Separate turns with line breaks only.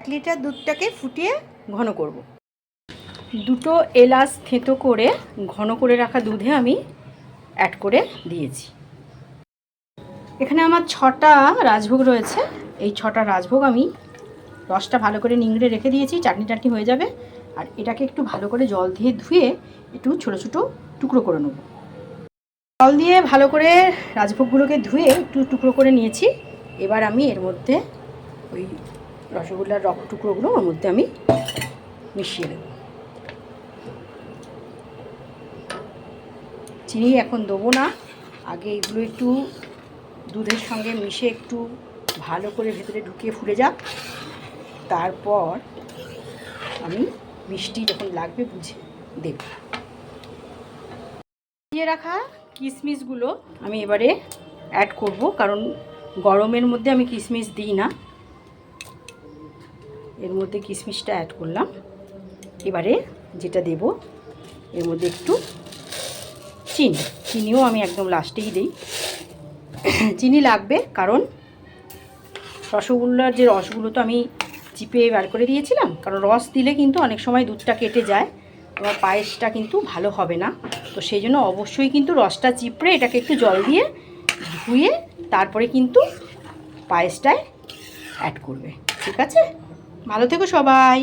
1 litre দুধটাকে ফুটিয়ে ঘন করব। 2টো এলাচ থেঁতো করে ঘন করে রাখা দুধে আমি অ্যাড করে দিয়েছি। এখানে আমার 6টা রাজভোগ রয়েছে। এই 6টা রাজভোগ আমি রসটা ভালো করে নিংড়ে রেখে দিয়েছি, চাটনি টাটনি হয়ে যাবে। আর এটাকে একটু ভালো করে জল দিয়ে ধুয়ে একটু ছোটো ছোটো টুকরো করে নেব। জল দিয়ে ভালো করে রাজভোগগুলোকে ধুয়ে একটু টুকরো করে নিয়েছি। এবার আমি এর মধ্যে ওই রসগোল্লার টুকরোগুলো ওর মধ্যে আমি মিশিয়ে দেব। চিনি এখন দেবো না, আগে এগুলো একটু দুধের সঙ্গে মিশে একটু ভালো করে ভেতরে ঢুকিয়ে ফুলে যাক, তারপর আমি মিষ্টি যখন লাগবে বুঝে দেব। দিয়ে রাখা কিশমিশগুলো আমি এবারে অ্যাড করব, কারণ গরমের মধ্যে আমি কিশমিশ দিই না। এর মধ্যে কিশমিশটা অ্যাড করলাম। এবারে যেটা দেব এর মধ্যে একটু চিনিও আমি একদম লাস্টেই দিই। চিনি লাগবে, কারণ রসগোল্লার যে রসগুলো তো আমি চিপে বার করে দিয়েছিলাম, কারণ রস দিলে কিন্তু অনেক সময় দুধটা কেটে যায়, আমার পায়েসটা কিন্তু ভালো হবে না। তো সেই জন্য অবশ্যই কিন্তু রসটা চিপড়ে এটাকে একটু জল দিয়ে ধুয়ে তারপরে কিন্তু পায়েসটায় অ্যাড করবে। ঠিক আছে, ভালো থেকো সবাই।